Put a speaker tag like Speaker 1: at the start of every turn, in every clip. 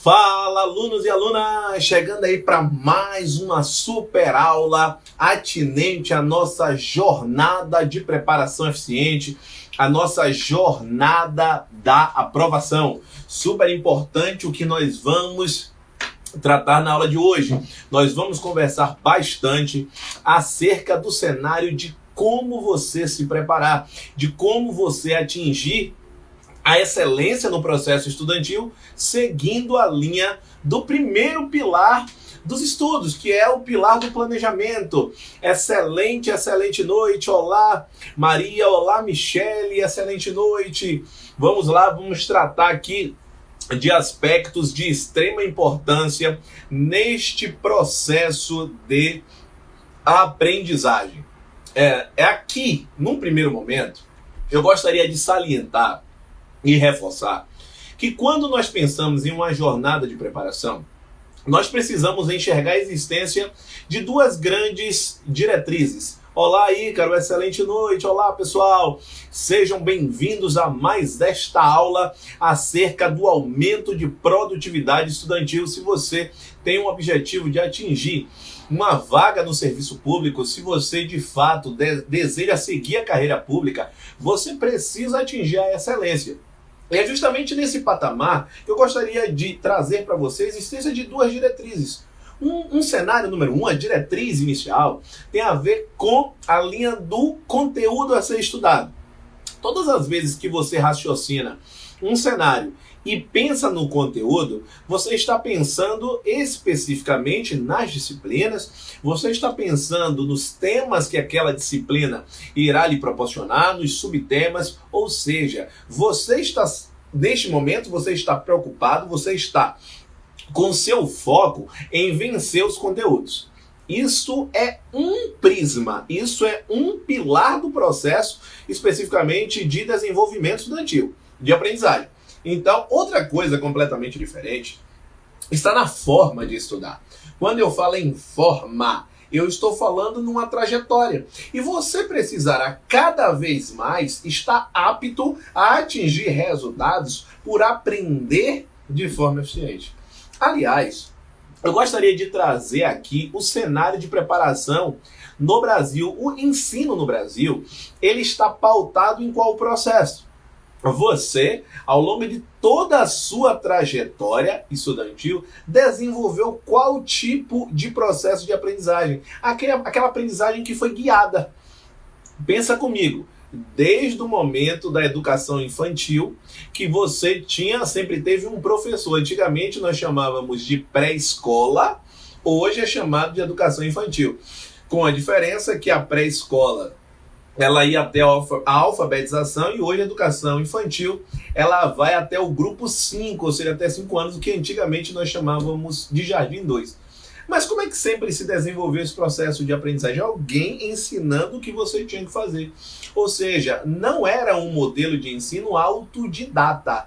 Speaker 1: Fala, alunos e alunas! Chegando aí para mais uma super aula atinente à nossa jornada de preparação eficiente, a nossa jornada da aprovação. Super importante o que nós vamos tratar na aula de hoje. Nós vamos conversar bastante acerca do cenário de como você se preparar, de como você atingir a excelência no processo estudantil, seguindo a linha do primeiro pilar dos estudos, que é o pilar do planejamento. Excelente, excelente noite. Olá, Maria. Olá, Michele. Excelente noite. Vamos lá, vamos tratar aqui de aspectos de extrema importância neste processo de aprendizagem. Aqui, num primeiro momento, eu gostaria de salientar e reforçar que quando nós pensamos em uma jornada de preparação, nós precisamos enxergar a existência de duas grandes diretrizes. Olá, Ícaro, excelente noite. Olá, pessoal. Sejam bem-vindos a mais esta aula acerca do aumento de produtividade estudantil. Se você tem um objetivo de atingir uma vaga no serviço público, se você de fato deseja seguir a carreira pública, você precisa atingir a excelência. E é justamente nesse patamar que eu gostaria de trazer para vocês a existência de duas diretrizes. Um cenário número 1, a diretriz inicial, tem a ver com a linha do conteúdo a ser estudado. Todas as vezes que você raciocina um cenário e pensa no conteúdo, você está pensando especificamente nas disciplinas, você está pensando nos temas que aquela disciplina irá lhe proporcionar, nos subtemas, ou seja, neste momento você está preocupado, você está com seu foco em vencer os conteúdos. Isso é um prisma, isso é um pilar do processo, especificamente de desenvolvimento estudantil, de aprendizagem. Então, outra coisa completamente diferente está na forma de estudar. Quando eu falo em forma, eu estou falando numa trajetória. E você precisará cada vez mais estar apto a atingir resultados por aprender de forma eficiente. Aliás, eu gostaria de trazer aqui o cenário de preparação no Brasil. O ensino no Brasil, ele está pautado em qual processo? Você, ao longo de toda a sua trajetória estudantil, desenvolveu qual tipo de processo de aprendizagem? Aquela aprendizagem que foi guiada. Pensa comigo, desde o momento da educação infantil, que você sempre teve um professor. Antigamente nós chamávamos de pré-escola, hoje é chamado de educação infantil. Com a diferença que a pré-escola ela ia até a alfabetização e hoje a educação infantil ela vai até o grupo 5, ou seja, até 5 anos, o que antigamente nós chamávamos de Jardim 2. Mas como é que sempre se desenvolveu esse processo de aprendizagem? Alguém ensinando o que você tinha que fazer. Ou seja, não era um modelo de ensino autodidata.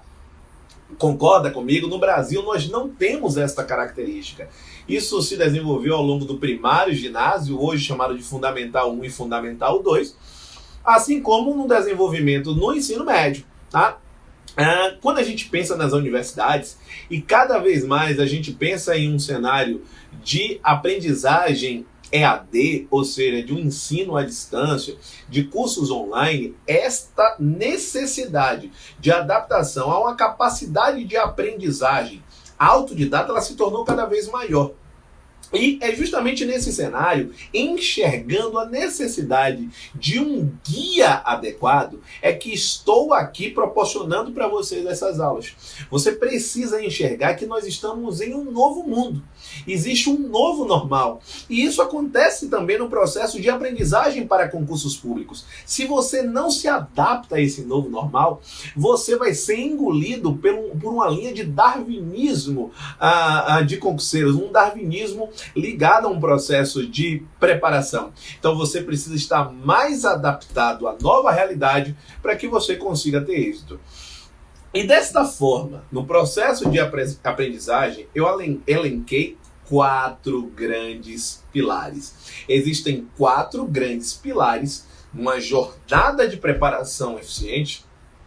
Speaker 1: Concorda comigo? No Brasil nós não temos esta característica. Isso se desenvolveu ao longo do primário ginásio, hoje chamado de Fundamental 1 e Fundamental 2, assim como no desenvolvimento no ensino médio, tá? Quando a gente pensa nas universidades e cada vez mais a gente pensa em um cenário de aprendizagem EAD, ou seja, de um ensino à distância, de cursos online, esta necessidade de adaptação a uma capacidade de aprendizagem autodidata, ela se tornou cada vez maior. E é justamente nesse cenário, enxergando a necessidade de um guia adequado, é que estou aqui proporcionando para vocês essas aulas. Você precisa enxergar que nós estamos em um novo mundo. Existe um novo normal. E isso acontece também no processo de aprendizagem para concursos públicos. Se você não se adapta a esse novo normal, você vai ser engolido por uma linha de darwinismo de concurseiros, um darwinismo ligado a um processo de preparação. Então você precisa estar mais adaptado à nova realidade para que você consiga ter êxito. E desta forma, no processo de aprendizagem, eu elenquei 4 grandes pilares. Existem 4 grandes pilares numa jornada de preparação eficiente,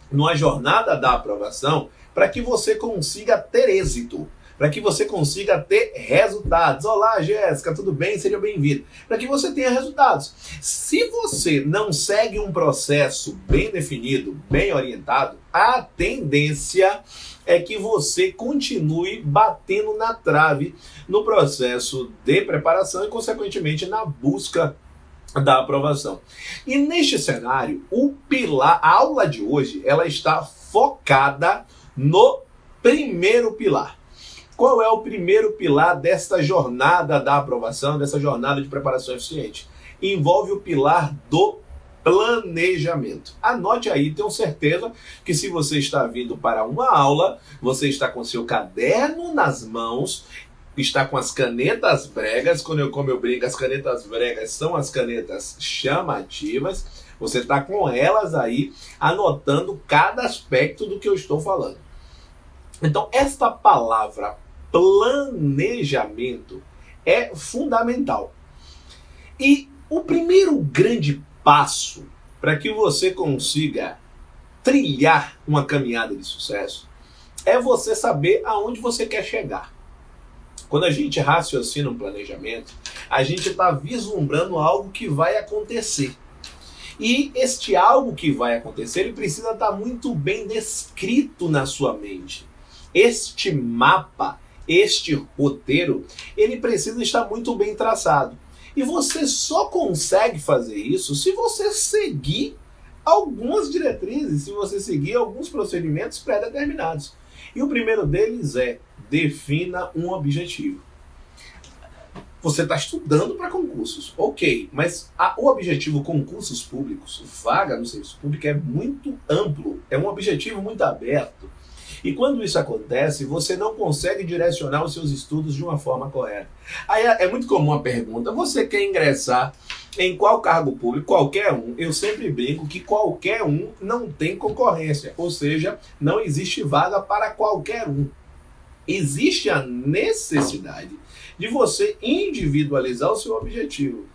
Speaker 1: numa jornada da aprovação, para que você consiga ter êxito, para que você consiga ter resultados. Olá, Jéssica, tudo bem? Seja bem-vindo. Para que você tenha resultados. Se você não segue um processo bem definido, bem orientado, a tendência é que você continue batendo na trave no processo de preparação e, consequentemente, na busca da aprovação. E neste cenário, a aula de hoje, ela está focada no primeiro pilar. Qual é o primeiro pilar desta jornada da aprovação, dessa jornada de preparação eficiente? Envolve o pilar do planejamento. Anote aí, tenho certeza que se você está vindo para uma aula, você está com seu caderno nas mãos, está com as canetas bregas, como eu brinco, as canetas bregas são as canetas chamativas, você está com elas aí, anotando cada aspecto do que eu estou falando. Então, esta palavra planejamento é fundamental. E o primeiro grande passo para que você consiga trilhar uma caminhada de sucesso é você saber aonde você quer chegar. Quando a gente raciocina um planejamento, a gente está vislumbrando algo que vai acontecer. E este algo que vai acontecer, ele precisa estar muito bem descrito na sua mente. Este mapa, este roteiro, ele precisa estar muito bem traçado. E você só consegue fazer isso se você seguir algumas diretrizes, se você seguir alguns procedimentos pré-determinados. E o primeiro deles é: defina um objetivo. Você está estudando para concursos, ok, mas o objetivo concursos públicos, vaga no serviço público, é muito amplo, é um objetivo muito aberto. E quando isso acontece, você não consegue direcionar os seus estudos de uma forma correta. Aí é muito comum a pergunta: você quer ingressar em qual cargo público? Qualquer um. Eu sempre brinco que qualquer um não tem concorrência, ou seja, não existe vaga para qualquer um. Existe a necessidade de você individualizar o seu objetivo.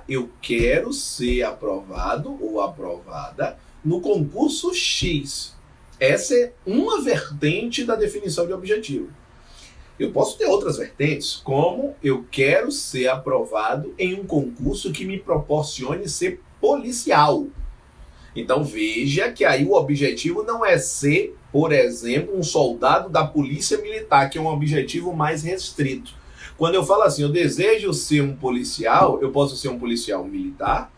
Speaker 1: Eu quero ser aprovado ou aprovada no concurso X. Essa é uma vertente da definição de objetivo. Eu posso ter outras vertentes, como eu quero ser aprovado em um concurso que me proporcione ser policial. Então veja que aí o objetivo não é ser, por exemplo, um soldado da polícia militar, que é um objetivo mais restrito. Quando eu falo assim, eu desejo ser um policial, eu posso ser um policial militar,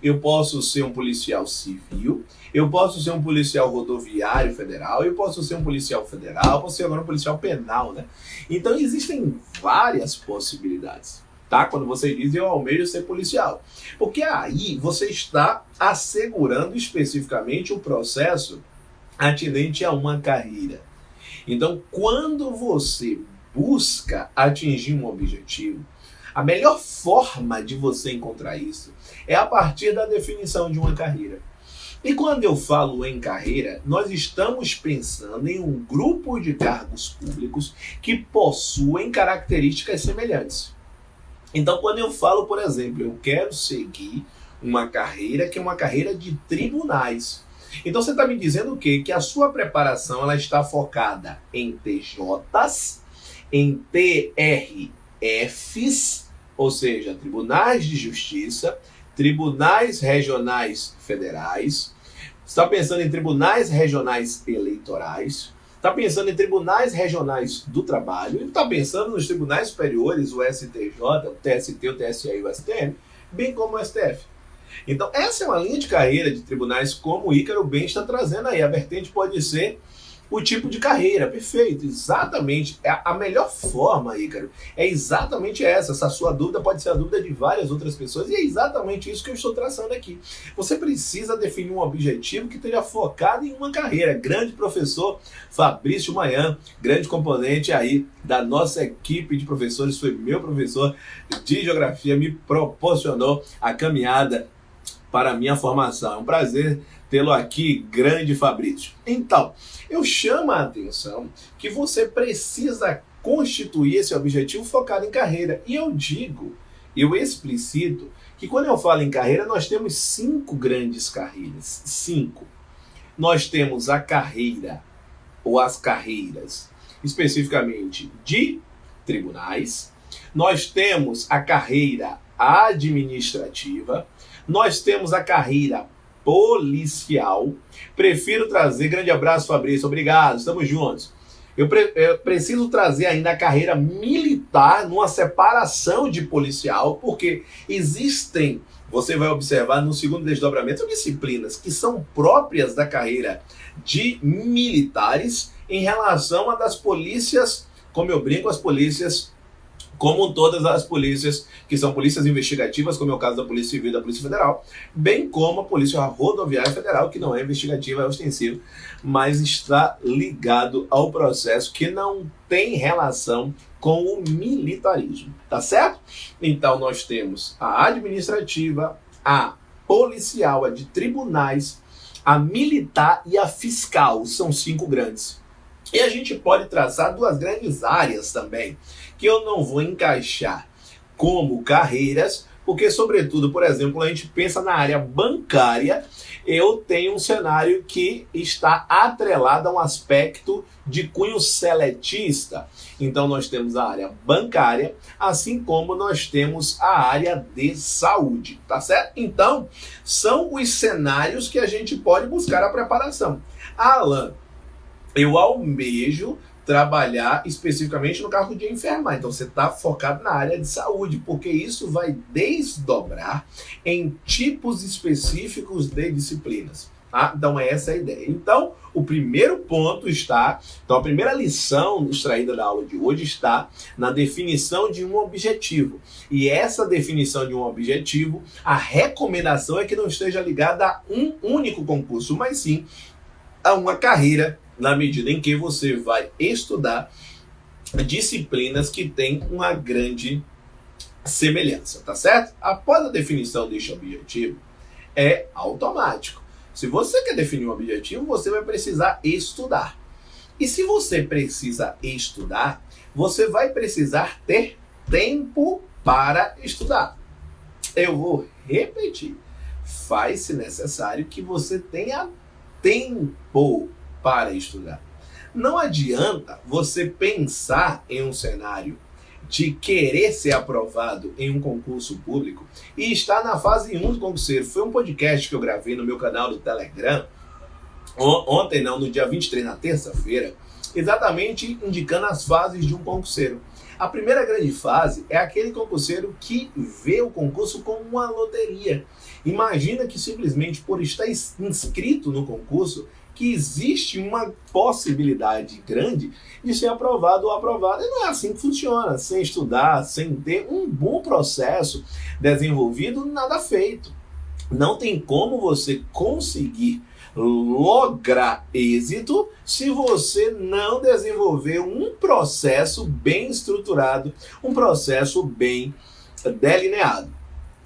Speaker 1: eu posso ser um policial civil, eu posso ser um policial rodoviário federal, eu posso ser um policial federal, posso ser agora um policial penal, né? Então existem várias possibilidades, tá? Quando você diz eu almejo ser policial. Porque aí você está assegurando especificamente o processo atinente a uma carreira. Então, quando você busca atingir um objetivo, a melhor forma de você encontrar isso é a partir da definição de uma carreira. E quando eu falo em carreira, nós estamos pensando em um grupo de cargos públicos que possuem características semelhantes. Então, quando eu falo, por exemplo, eu quero seguir uma carreira que é uma carreira de tribunais. Então, você está me dizendo o quê? Que a sua preparação ela está focada em TJs, em TRFs, ou seja, tribunais de justiça, tribunais regionais federais, está pensando em tribunais regionais eleitorais, está pensando em tribunais regionais do trabalho, e está pensando nos tribunais superiores, o STJ, o TST, o TSE e o STM, bem como o STF. Então, essa é uma linha de carreira de tribunais como o Ícaro bem está trazendo aí. A vertente pode ser o tipo de carreira, perfeito, exatamente. A melhor forma, Ícaro, é exatamente essa. Essa sua dúvida pode ser a dúvida de várias outras pessoas e é exatamente isso que eu estou traçando aqui. Você precisa definir um objetivo que esteja focado em uma carreira. Grande professor Fabrício Manhã, grande componente aí da nossa equipe de professores, foi meu professor de geografia, me proporcionou a caminhada para a minha formação. É um prazer tê-lo aqui, grande Fabrício. Então, eu chamo a atenção que você precisa constituir esse objetivo focado em carreira. E eu explicito que quando eu falo em carreira, nós temos 5 grandes carreiras. 5. Nós temos a carreira ou as carreiras especificamente de tribunais, nós temos a carreira administrativa, nós temos a carreira policial. Prefiro trazer, grande abraço, Fabrício, obrigado, estamos juntos. Eu preciso trazer ainda a carreira militar numa separação de policial, porque existem, você vai observar no segundo desdobramento, disciplinas que são próprias da carreira de militares em relação a das polícias, como eu brinco, as polícias, como todas as polícias, que são polícias investigativas, como é o caso da Polícia Civil e da Polícia Federal, bem como a Polícia Rodoviária Federal, que não é investigativa, é ostensiva, mas está ligado ao processo que não tem relação com o militarismo, tá certo? Então nós temos a administrativa, a policial, a de tribunais, a militar e a fiscal, são 5 grandes. E a gente pode traçar 2 grandes áreas também, que eu não vou encaixar como carreiras, porque, sobretudo, por exemplo, a gente pensa na área bancária, eu tenho um cenário que está atrelado a um aspecto de cunho seletista. Então, nós temos a área bancária, assim como nós temos a área de saúde, tá certo? Então, são os cenários que a gente pode buscar a preparação. Alan, eu almejo trabalhar especificamente no cargo de enfermagem. Então você está focado na área de saúde, porque isso vai desdobrar em tipos específicos de disciplinas. Tá? Então essa é a ideia. Então o primeiro ponto está, então a primeira lição extraída da aula de hoje está na definição de um objetivo. E essa definição de um objetivo, a recomendação é que não esteja ligada a um único concurso, mas sim a uma carreira, na medida em que você vai estudar disciplinas que têm uma grande semelhança, tá certo? Após a definição deste objetivo, é automático. Se você quer definir um objetivo, você vai precisar estudar. E se você precisa estudar, você vai precisar ter tempo para estudar. Eu vou repetir. Faz-se necessário que você tenha tempo para estudar. Não adianta você pensar em um cenário de querer ser aprovado em um concurso público e estar na fase 1 do concurseiro. Foi um podcast que eu gravei no meu canal do Telegram, ontem não, no dia 23, na terça-feira, exatamente indicando as fases de um concurseiro. A primeira grande fase é aquele concurseiro que vê o concurso como uma loteria. Imagina que simplesmente por estar inscrito no concurso, que existe uma possibilidade grande de ser aprovado ou aprovado. E não é assim que funciona. Sem estudar, sem ter um bom processo desenvolvido, nada feito. Não tem como você conseguir lograr êxito se você não desenvolver um processo bem estruturado, um processo bem delineado.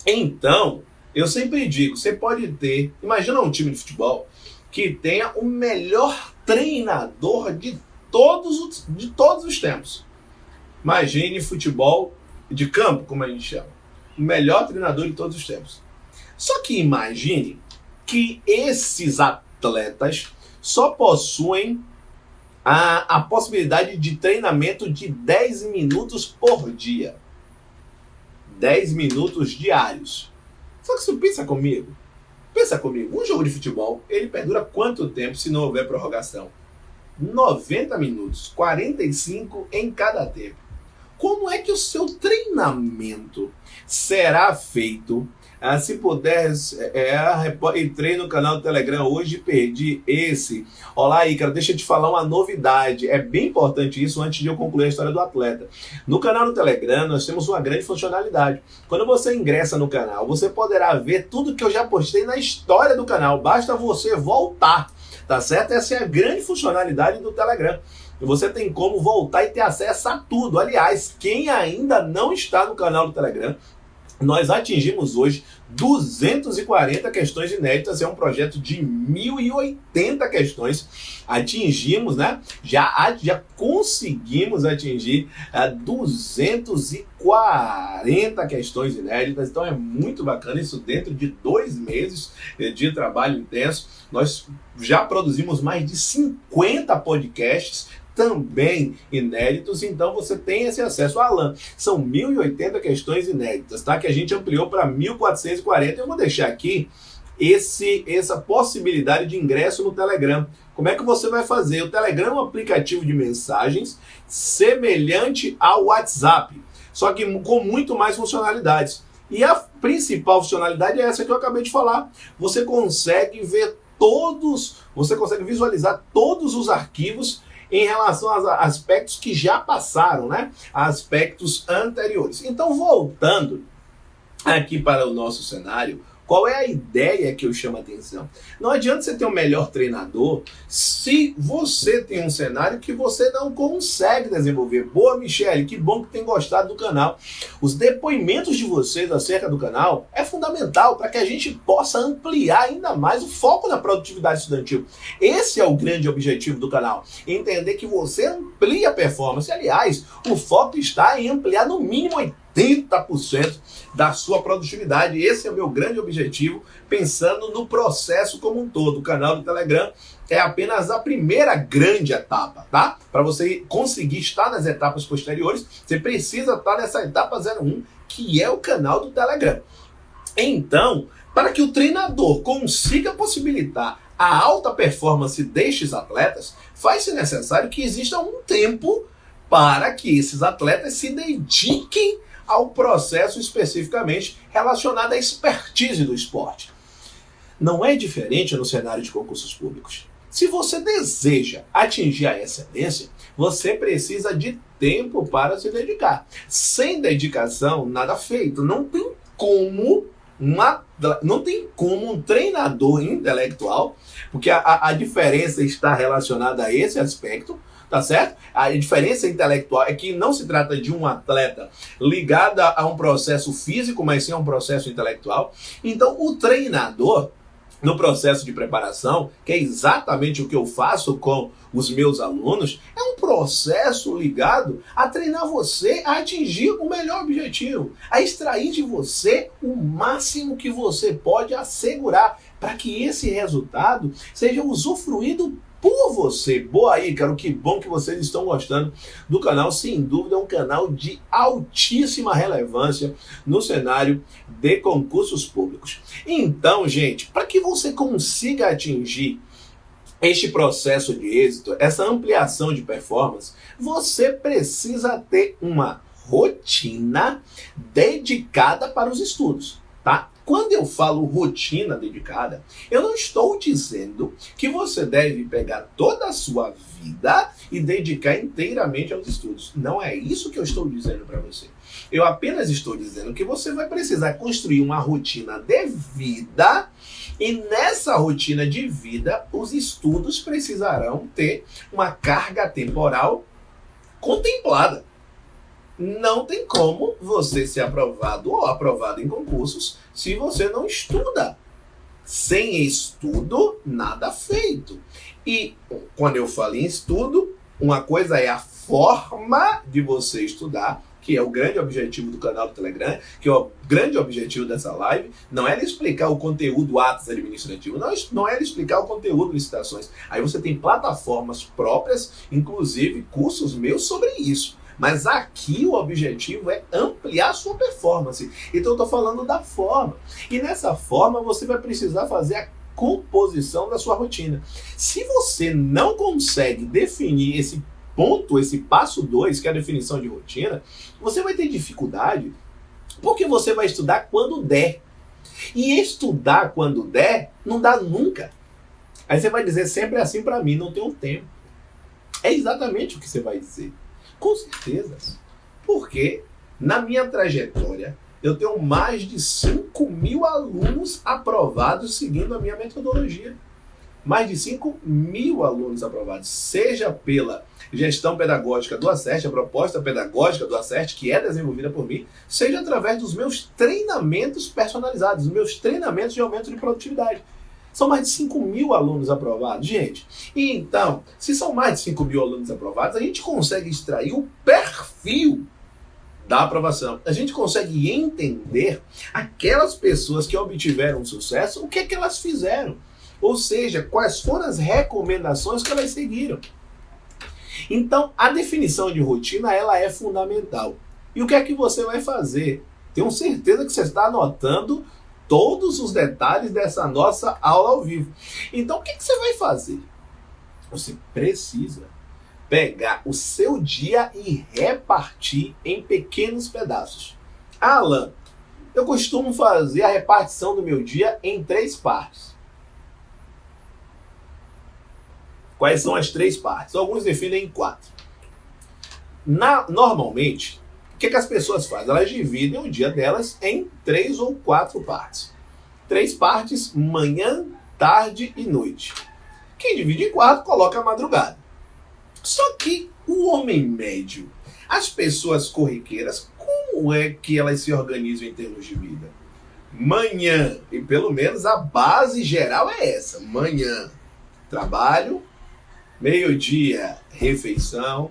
Speaker 1: Então, eu sempre digo, você pode ter, imagina um time de futebol que tenha o melhor treinador de todos os tempos. Imagine futebol de campo, como a gente chama. O melhor treinador de todos os tempos. Só que imagine que esses atletas só possuem a possibilidade de treinamento de 10 minutos por dia. 10 minutos diários. Só que você pensa comigo, um jogo de futebol, ele perdura quanto tempo se não houver prorrogação? 90 minutos, 45 em cada tempo. Como é que o seu treinamento será feito? Se puder, entrei no canal do Telegram hoje e perdi esse. Olá, Ícaro, deixa eu te falar uma novidade. É bem importante isso antes de eu concluir a história do atleta. No canal do Telegram, nós temos uma grande funcionalidade. Quando você ingressa no canal, você poderá ver tudo que eu já postei na história do canal. Basta você voltar, tá certo? Essa é a grande funcionalidade do Telegram. Você tem como voltar e ter acesso a tudo. Aliás, quem ainda não está no canal do Telegram, nós atingimos hoje 240 questões inéditas, é um projeto de 1.080 questões. Atingimos, né? Já conseguimos atingir 240 questões inéditas, então é muito bacana isso dentro de 2 meses de trabalho intenso. Nós já produzimos mais de 50 podcasts, também inéditos, então você tem esse acesso. Alan, são 1.080 questões inéditas, tá? Que a gente ampliou para 1.440. Eu vou deixar aqui essa possibilidade de ingresso no Telegram. Como é que você vai fazer? O Telegram é um aplicativo de mensagens semelhante ao WhatsApp, só que com muito mais funcionalidades. E a principal funcionalidade é essa que eu acabei de falar. Você consegue visualizar todos os arquivos em relação a aspectos que já passaram, né? A aspectos anteriores. Então, voltando aqui para o nosso cenário, qual é a ideia que eu chamo a atenção? Não adianta você ter um melhor treinador se você tem um cenário que você não consegue desenvolver. Boa, Michele, que bom que tem gostado do canal. Os depoimentos de vocês acerca do canal é fundamental para que a gente possa ampliar ainda mais o foco na produtividade estudantil. Esse é o grande objetivo do canal, entender que você amplia a performance. Aliás, o foco está em ampliar no mínimo 80% da sua produtividade. Esse é o meu grande objetivo, pensando no processo como um todo. O canal do Telegram é apenas a primeira grande etapa, tá? Para você conseguir estar nas etapas posteriores, você precisa estar nessa etapa 01, que é o canal do Telegram. Então, para que o treinador consiga possibilitar a alta performance destes atletas, faz-se necessário que exista um tempo para que esses atletas se dediquem ao processo especificamente relacionado à expertise do esporte. Não é diferente no cenário de concursos públicos. Se você deseja atingir a excelência, você precisa de tempo para se dedicar. Sem dedicação, nada feito. Não tem como um treinador intelectual, porque a diferença está relacionada a esse aspecto, tá certo? A diferença intelectual é que não se trata de um atleta ligado a um processo físico, mas sim a um processo intelectual. Então, o treinador, no processo de preparação, que é exatamente o que eu faço com os meus alunos, é um processo ligado a treinar você a atingir o melhor objetivo, a extrair de você o máximo que você pode assegurar para que esse resultado seja usufruído por você. Boa, Ícaro, que bom que vocês estão gostando do canal. Sem dúvida é um canal de altíssima relevância no cenário de concursos públicos. Então, gente, para que você consiga atingir este processo de êxito, essa ampliação de performance, você precisa ter uma rotina dedicada para os estudos, tá? Quando eu falo rotina dedicada, eu não estou dizendo que você deve pegar toda a sua vida e dedicar inteiramente aos estudos. Não é isso que eu estou dizendo para você. Eu apenas estou dizendo que você vai precisar construir uma rotina de vida, e nessa rotina de vida, os estudos precisarão ter uma carga temporal contemplada. Não tem como você ser aprovado ou aprovado em concursos se você não estuda. Sem estudo, nada feito. E quando eu falo em estudo, uma coisa é a forma de você estudar, que é o grande objetivo do canal do Telegram, que é o grande objetivo dessa live. Não é ele explicar o conteúdo atos administrativos, não é ele explicar o conteúdo licitações. Aí você tem plataformas próprias, inclusive cursos meus sobre isso. Mas aqui o objetivo é ampliar a sua performance. Então eu estou falando da forma. E nessa forma você vai precisar fazer a composição da sua rotina. Se você não consegue definir esse ponto, esse passo 2, que é a definição de rotina, você vai ter dificuldade, porque você vai estudar quando der. E estudar quando der, não dá nunca. Aí você vai dizer sempre assim para mim, não tenho tempo. É exatamente o que você vai dizer. Com certeza. Porque na minha trajetória, eu tenho mais de 5.000 alunos aprovados seguindo a minha metodologia. Mais de 5.000 alunos aprovados, seja pela gestão pedagógica do Acerte, a proposta pedagógica do Acerte, que é desenvolvida por mim, seja através dos meus treinamentos personalizados, dos meus treinamentos de aumento de produtividade. São mais de 5.000 alunos aprovados, gente. E então, se são mais de 5.000 alunos aprovados, a gente consegue extrair o perfil da aprovação. A gente consegue entender aquelas pessoas que obtiveram sucesso, o que é que elas fizeram. Ou seja, quais foram as recomendações que elas seguiram. Então, a definição de rotina, ela é fundamental. E o que é que você vai fazer? Tenho certeza que você está anotando todos os detalhes dessa nossa aula ao vivo. Então, o que você vai fazer? Você precisa pegar o seu dia e repartir em pequenos pedaços. Alan, eu costumo fazer a repartição do meu dia em 3 partes. Quais são as 3 partes? Alguns definem em 4. Normalmente, o que as pessoas fazem? Elas dividem o dia delas em 3 ou 4 partes. 3 partes, manhã, tarde e noite. Quem divide em 4, coloca a madrugada. Só que o homem médio, as pessoas corriqueiras, como é que elas se organizam em termos de vida? Manhã, e pelo menos a base geral é essa. Manhã, trabalho, meio-dia, refeição,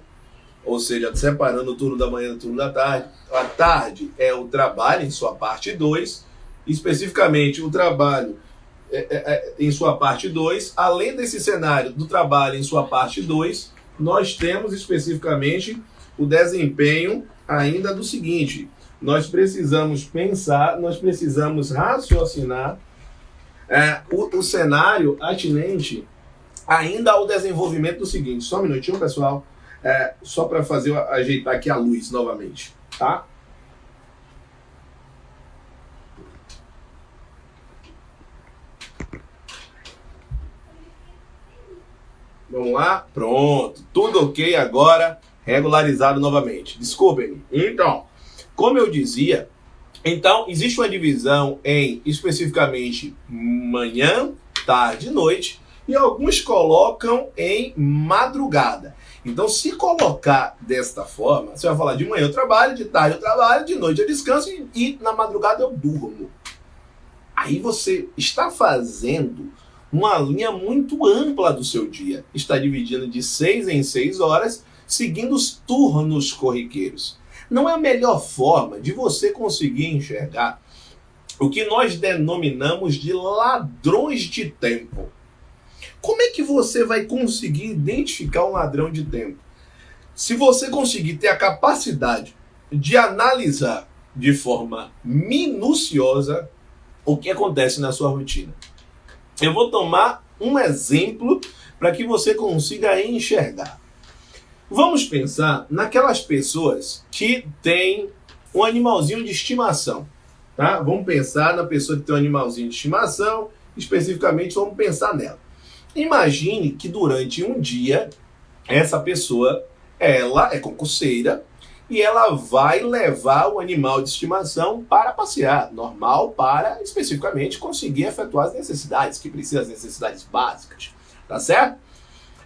Speaker 1: ou seja, separando o turno da manhã do turno da tarde. A tarde é o trabalho em sua parte 2, especificamente o trabalho em sua parte 2. Além desse cenário do trabalho em sua parte 2, nós temos especificamente o desempenho ainda do seguinte: nós precisamos pensar, nós precisamos raciocinar o cenário atinente ainda ao desenvolvimento do seguinte. Só um minutinho, pessoal, só para ajeitar aqui a luz novamente, tá? Vamos lá? Pronto. Tudo ok agora, regularizado novamente. Desculpem-me. Então, como eu dizia, existe uma divisão em especificamente manhã, tarde e noite, e alguns colocam em madrugada. Então, se colocar desta forma, você vai falar: de manhã eu trabalho, de tarde eu trabalho, de noite eu descanso e na madrugada eu durmo. Aí você está fazendo uma linha muito ampla do seu dia. Está dividindo de 6 em 6 horas, seguindo os turnos corriqueiros. Não é a melhor forma de você conseguir enxergar o que nós denominamos de ladrões de tempo. Como é que você vai conseguir identificar um ladrão de tempo? Se você conseguir ter a capacidade de analisar de forma minuciosa o que acontece na sua rotina. Eu vou tomar um exemplo para que você consiga enxergar. Vamos pensar naquelas pessoas que têm um animalzinho de estimação, tá? Vamos pensar na pessoa que tem um animalzinho de estimação, especificamente vamos pensar nela. Imagine que durante um dia, essa pessoa, ela é concurseira e ela vai levar o animal de estimação para passear, normal, para especificamente conseguir efetuar as necessidades, que precisa, as necessidades básicas, tá certo?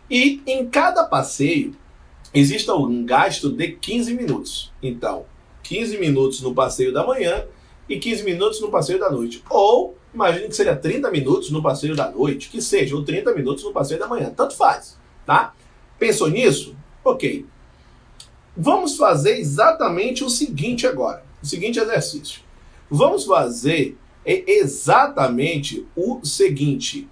Speaker 1: E em cada passeio, existe um gasto de 15 minutos. Então, 15 minutos no passeio da manhã e 15 minutos no passeio da noite. Ou, imagine que seja 30 minutos no passeio da noite, que seja, ou 30 minutos no passeio da manhã. Tanto faz, tá? Pensou nisso? Ok. Vamos fazer exatamente o seguinte agora. O seguinte exercício. Vamos fazer exatamente o seguinte.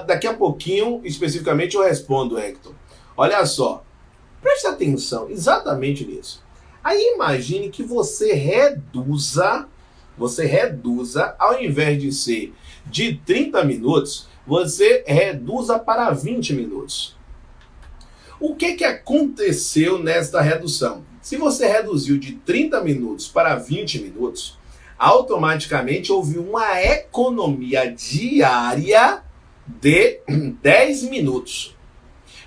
Speaker 1: Daqui a pouquinho, especificamente, eu respondo, Hector. Olha só. Preste atenção exatamente nisso. Aí imagine que você reduza, ao invés de ser de 30 minutos, você reduza para 20 minutos. O que aconteceu nesta redução? Se você reduziu de 30 minutos para 20 minutos, automaticamente houve uma economia diária de 10 minutos.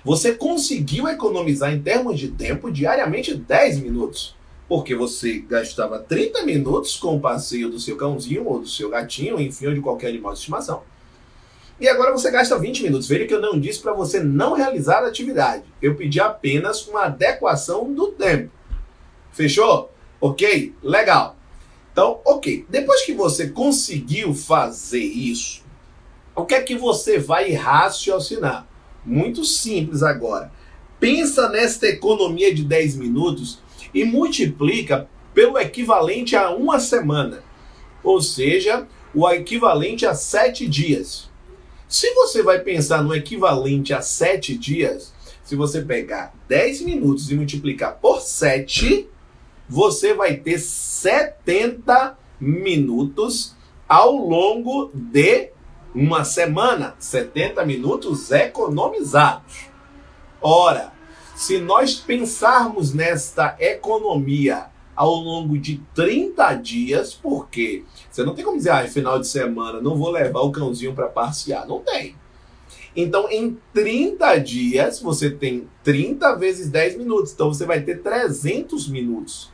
Speaker 1: Você conseguiu economizar em termos de tempo diariamente 10 minutos. Porque você gastava 30 minutos com o passeio do seu cãozinho ou do seu gatinho, enfim, ou de qualquer animal de estimação. E agora você gasta 20 minutos. Veja que eu não disse para você não realizar a atividade. Eu pedi apenas uma adequação do tempo. Fechou? Ok? Legal. Então, ok. Depois que você conseguiu fazer isso, o que é que você vai raciocinar? Muito simples agora. Pensa nesta economia de 10 minutos e multiplica pelo equivalente a uma semana. Ou seja, o equivalente a 7 dias. Se você vai pensar no equivalente a 7 dias, Se você pegar 10 minutos e multiplicar por 7, você vai ter 70 minutos ao longo de uma semana. 70 minutos economizados. Ora, se nós pensarmos nesta economia ao longo de 30 dias, porque você não tem como dizer, final de semana, não vou levar o cãozinho para passear. Não tem. Então, em 30 dias, você tem 30 vezes 10 minutos. Então, você vai ter 300 minutos.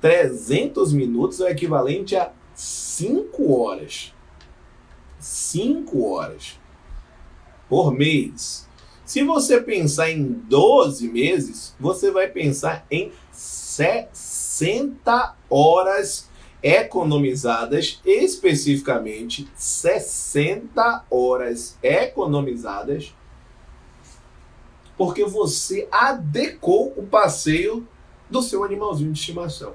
Speaker 1: 300 minutos é o equivalente a 5 horas. 5 horas por mês. Se você pensar em 12 meses, você vai pensar em 60 horas economizadas, especificamente 60 horas economizadas, porque você adequou o passeio do seu animalzinho de estimação.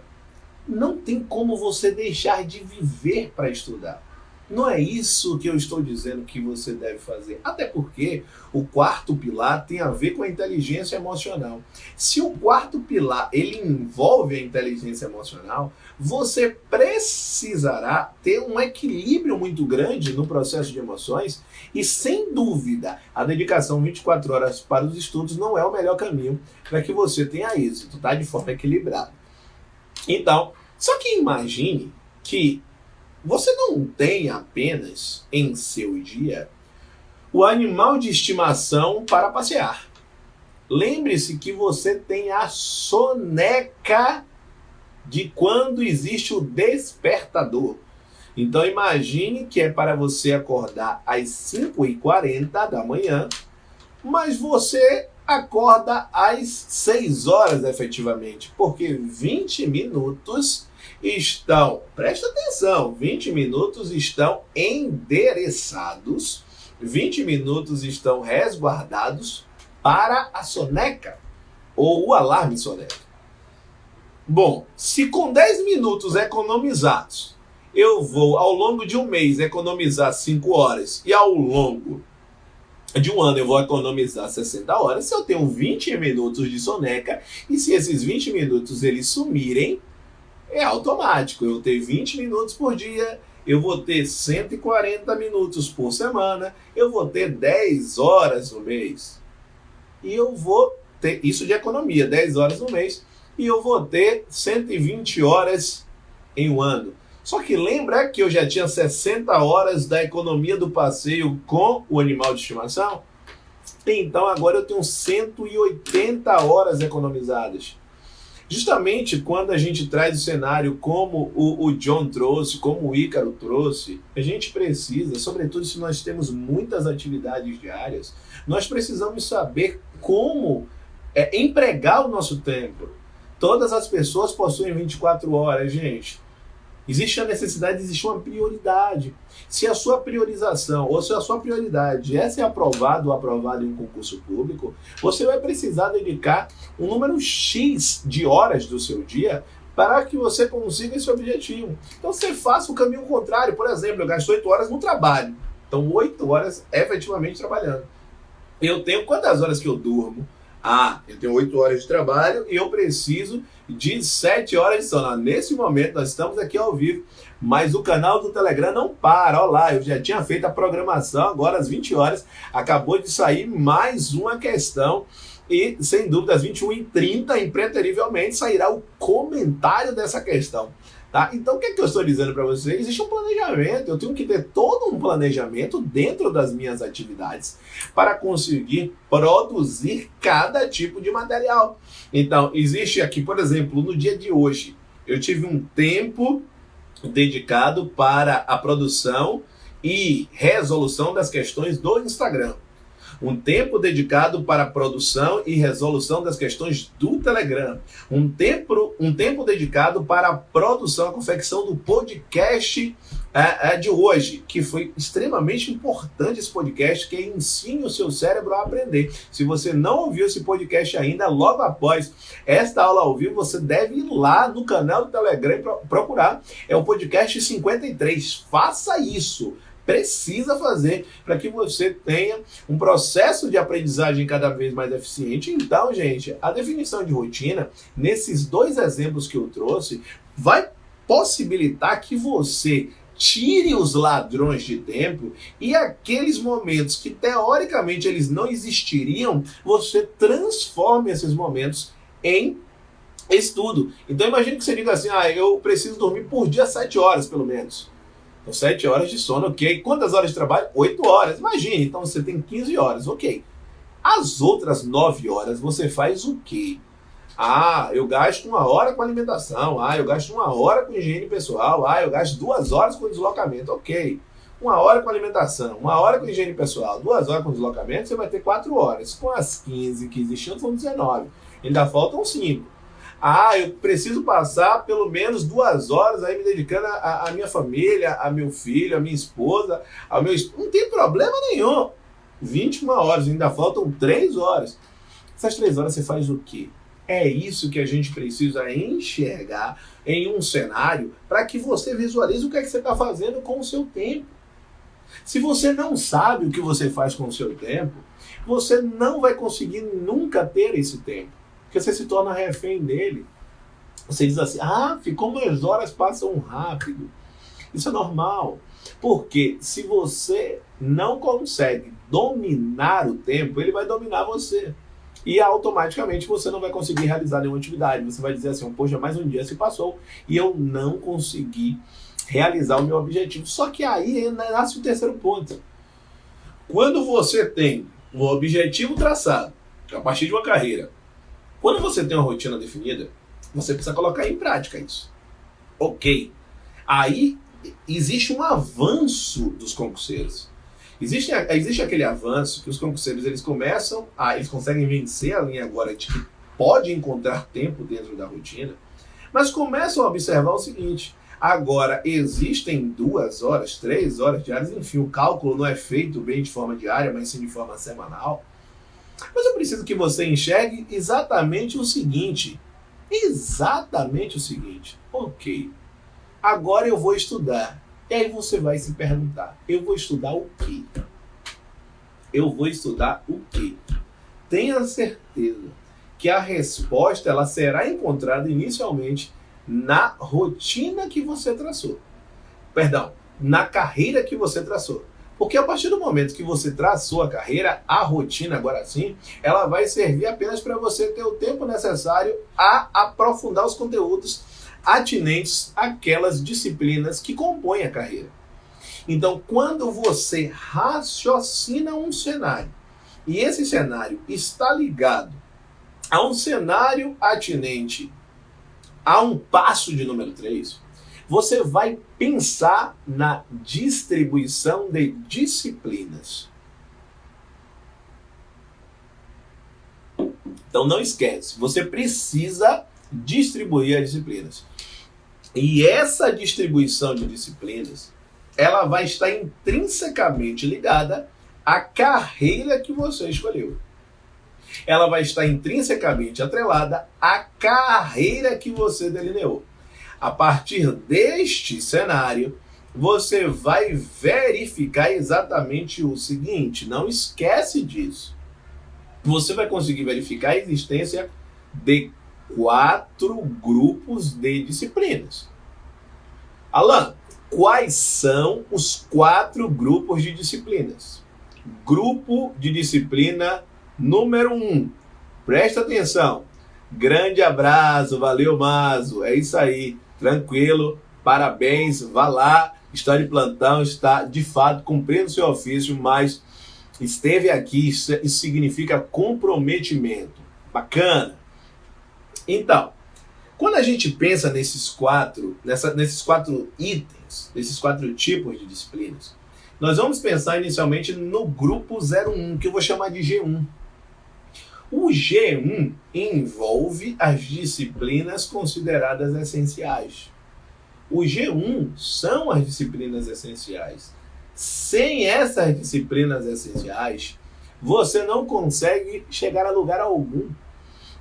Speaker 1: Não tem como você deixar de viver para estudar. Não é isso que eu estou dizendo que você deve fazer. Até porque o quarto pilar tem a ver com a inteligência emocional. Se o quarto pilar ele envolve a inteligência emocional, você precisará ter um equilíbrio muito grande no processo de emoções e, sem dúvida, a dedicação 24 horas para os estudos não é o melhor caminho para que você tenha êxito, tá? De forma equilibrada. Então, só que imagine que você não tem apenas em seu dia o animal de estimação para passear. Lembre-se que você tem a soneca de quando existe o despertador. Então imagine que é para você acordar às 5h40 da manhã, mas você acorda às 6 horas efetivamente, porque 20 minutos estão, presta atenção, 20 minutos estão endereçados, 20 minutos estão resguardados para a soneca, ou o alarme soneca. Bom, se com 10 minutos economizados, eu vou ao longo de um mês economizar 5 horas, e ao longo de um ano eu vou economizar 60 horas, se eu tenho 20 minutos de soneca, e se esses 20 minutos eles sumirem, é automático, eu vou ter 20 minutos por dia, eu vou ter 140 minutos por semana, eu vou ter 10 horas no mês. E eu vou ter, isso de economia, 10 horas no mês, e eu vou ter 120 horas em um ano. Só que lembra que eu já tinha 60 horas da economia do passeio com o animal de estimação? Então agora eu tenho 180 horas economizadas. Justamente quando a gente traz o cenário como o John trouxe, como o Ícaro trouxe, a gente precisa, sobretudo se nós temos muitas atividades diárias, nós precisamos saber como empregar o nosso tempo. Todas as pessoas possuem 24 horas, gente. Existe a necessidade de existir uma prioridade. Se a sua priorização ou se a sua prioridade é ser aprovado ou aprovado em um concurso público, você vai precisar dedicar um número X de horas do seu dia para que você consiga esse objetivo. Então você faça o caminho contrário. Por exemplo, eu gasto 8 horas no trabalho. Então 8 horas efetivamente trabalhando. Eu tenho quantas horas que eu durmo? Eu tenho 8 horas de trabalho e eu preciso de 7 horas de sono. Nesse momento, nós estamos aqui ao vivo, mas o canal do Telegram não para. Olha lá, eu já tinha feito a programação, agora às 20 horas, acabou de sair mais uma questão e, sem dúvida, às 21h30, impreterivelmente, sairá o comentário dessa questão. Tá? Então, o que eu estou dizendo para vocês? Existe um planejamento, eu tenho que ter todo um planejamento dentro das minhas atividades para conseguir produzir cada tipo de material. Então, existe aqui, por exemplo, no dia de hoje, eu tive um tempo dedicado para a produção e resolução das questões do Instagram. Um tempo dedicado para a produção e resolução das questões do Telegram. Um tempo dedicado para a produção, a confecção do podcast de hoje, que foi extremamente importante esse podcast, que ensine o seu cérebro a aprender. Se você não ouviu esse podcast ainda, logo após esta aula ao vivo, você deve ir lá no canal do Telegram e procurar. É o podcast 53. Faça isso. precisa fazer para que você tenha um processo de aprendizagem cada vez mais eficiente. Então, gente, a definição de rotina, nesses dois exemplos que eu trouxe, vai possibilitar que você tire os ladrões de tempo e aqueles momentos que teoricamente eles não existiriam, você transforme esses momentos em estudo. Então imagine que você diga assim, eu preciso dormir por dia 7 horas pelo menos. Então 7 horas de sono, ok. Quantas horas de trabalho? 8 horas. Imagine, então você tem 15 horas, ok. As outras 9 horas você faz o quê? Eu gasto 1 hora com alimentação. Eu gasto 1 hora com higiene pessoal. Eu gasto 2 horas com deslocamento. Ok. 1 hora com alimentação, 1 hora com higiene pessoal, 2 horas com deslocamento, você vai ter 4 horas. Com as 15 que existiam, são 19. Ainda faltam 5. Eu preciso passar pelo menos 2 horas aí me dedicando à minha família, a meu filho, a minha esposa, ao meu... Não tem problema nenhum. 21 horas, ainda faltam 3 horas. Essas 3 horas você faz o quê? É isso que a gente precisa enxergar em um cenário para que você visualize o que é que você está fazendo com o seu tempo. Se você não sabe o que você faz com o seu tempo, você não vai conseguir nunca ter esse tempo. Porque você se torna refém dele. Você diz assim, ficou 2 horas, passam rápido. Isso é normal. Porque se você não consegue dominar o tempo, ele vai dominar você. E automaticamente você não vai conseguir realizar nenhuma atividade. Você vai dizer assim, poxa, mais um dia se passou e eu não consegui realizar o meu objetivo. Só que aí nasce o terceiro ponto. Quando você tem um objetivo traçado, a partir de uma carreira, quando você tem uma rotina definida, você precisa colocar em prática isso. Ok. Aí existe um avanço dos concurseiros. Existe aquele avanço que os concurseiros eles conseguem vencer a linha agora de que pode encontrar tempo dentro da rotina, mas começam a observar o seguinte: agora existem 2 horas, 3 horas diárias, enfim, o cálculo não é feito bem de forma diária, mas sim de forma semanal. Mas eu preciso que você enxergue exatamente o seguinte. Ok, agora eu vou estudar. E aí você vai se perguntar, eu vou estudar o quê? Tenha certeza que a resposta ela será encontrada inicialmente na rotina que você traçou. Na carreira que você traçou. Porque a partir do momento que você traçou a carreira, a rotina, agora sim, ela vai servir apenas para você ter o tempo necessário a aprofundar os conteúdos atinentes àquelas disciplinas que compõem a carreira. Então, quando você raciocina um cenário, e esse cenário está ligado a um cenário atinente a um passo de número 3, você vai pensar na distribuição de disciplinas. Então não esquece, você precisa distribuir as disciplinas. E essa distribuição de disciplinas, ela vai estar intrinsecamente ligada à carreira que você escolheu. Ela vai estar intrinsecamente atrelada à carreira que você delineou. A partir deste cenário, você vai verificar exatamente o seguinte, não esquece disso. Você vai conseguir verificar a existência de 4 grupos de disciplinas. Alan, quais são os 4 grupos de disciplinas? Grupo de disciplina número 1. Presta atenção. Grande abraço, valeu, Mazo. É isso aí. Tranquilo, parabéns, vá lá, está de plantão, está de fato cumprindo seu ofício, mas esteve aqui, isso significa comprometimento. Bacana. Então, quando a gente pensa nesses 4 itens, nesses 4 tipos de disciplinas, nós vamos pensar inicialmente no grupo 01, que eu vou chamar de G1. O G1 envolve as disciplinas consideradas essenciais. O G1 são as disciplinas essenciais. Sem essas disciplinas essenciais, você não consegue chegar a lugar algum.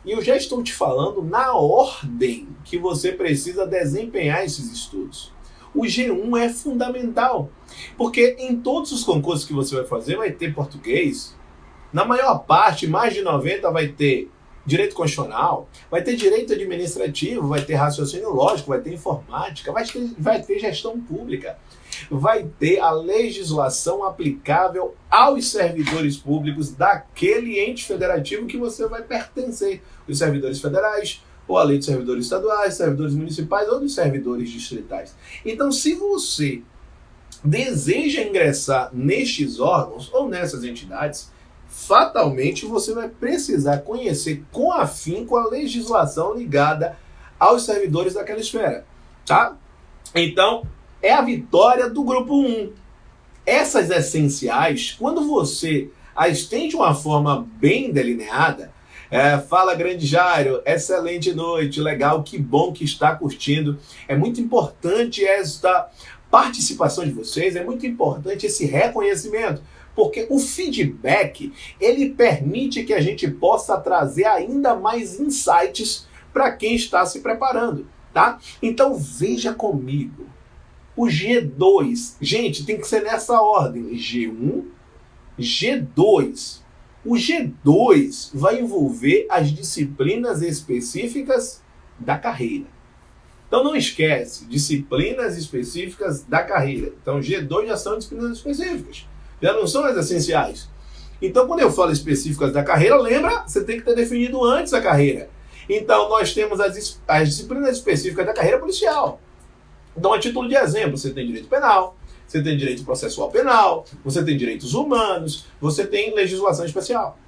Speaker 1: E eu já estou te falando na ordem que você precisa desempenhar esses estudos. O G1 é fundamental, porque em todos os concursos que você vai fazer vai ter português. Na maior parte, mais de 90, vai ter direito constitucional, vai ter direito administrativo, vai ter raciocínio lógico, vai ter informática, vai ter gestão pública, vai ter a legislação aplicável aos servidores públicos daquele ente federativo que você vai pertencer, os servidores federais, ou a lei dos servidores estaduais, servidores municipais ou dos servidores distritais. Então, se você deseja ingressar nestes órgãos ou nessas entidades, fatalmente você vai precisar conhecer com afinco a legislação ligada aos servidores daquela esfera, tá? Então, é a vitória do grupo 1. Essas essenciais, quando você as tem de uma forma bem delineada, fala grande Jairo, excelente noite, legal, que bom que está curtindo. É muito importante esta participação de vocês, é muito importante esse reconhecimento, porque o feedback, ele permite que a gente possa trazer ainda mais insights para quem está se preparando, tá? Então veja comigo, o G2, gente, tem que ser nessa ordem, G1, G2. O G2 vai envolver as disciplinas específicas da carreira. Então não esquece, disciplinas específicas da carreira. Então G2 já são disciplinas específicas, já não são as essenciais. Então quando eu falo específicas da carreira, lembra, você tem que ter definido antes a carreira. Então nós temos as disciplinas específicas da carreira policial. Então a título de exemplo, você tem direito penal, você tem direito processual penal, você tem direitos humanos, você tem legislação especial.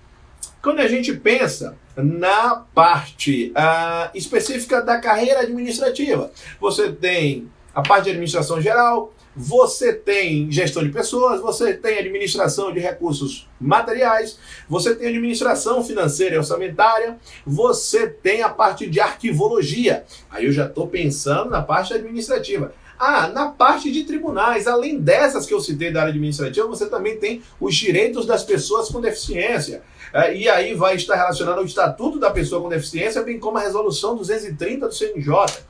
Speaker 1: Quando a gente pensa na parte específica da carreira administrativa, você tem a parte de administração geral, você tem gestão de pessoas, você tem administração de recursos materiais, você tem administração financeira e orçamentária, você tem a parte de arquivologia. Aí eu já estou pensando na parte administrativa. Na parte de tribunais, além dessas que eu citei da área administrativa, você também tem os direitos das pessoas com deficiência. E aí vai estar relacionado ao Estatuto da Pessoa com Deficiência, bem como a Resolução 230 do CNJ.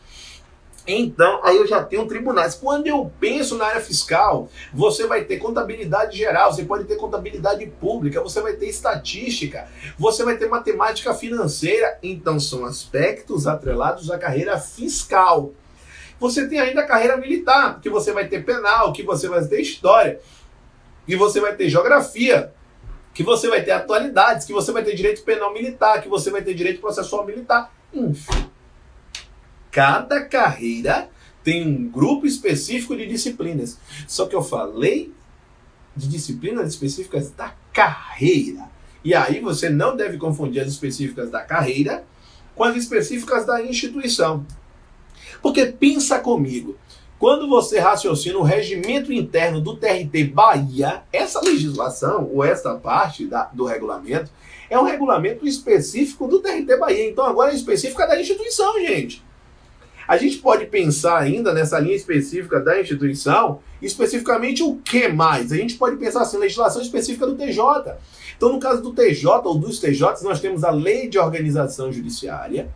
Speaker 1: Então, aí eu já tenho tribunais. Quando eu penso na área fiscal, você vai ter contabilidade geral, você pode ter contabilidade pública, você vai ter estatística, você vai ter matemática financeira. Então, são aspectos atrelados à carreira fiscal. Você tem ainda a carreira militar, que você vai ter penal, que você vai ter história, que você vai ter geografia, que você vai ter atualidades, que você vai ter direito penal militar, que você vai ter direito processual militar, enfim. Cada carreira tem um grupo específico de disciplinas. Só que eu falei de disciplinas específicas da carreira. E aí você não deve confundir as específicas da carreira com as específicas da instituição. Porque pensa comigo, quando você raciocina o regimento interno do TRT Bahia, essa legislação, ou essa parte do regulamento, é um regulamento específico do TRT Bahia. Então agora é específica da instituição, gente. A gente pode pensar ainda nessa linha específica da instituição, especificamente o que mais? A gente pode pensar assim, legislação específica do TJ. Então no caso do TJ ou dos TJs, nós temos a Lei de Organização Judiciária,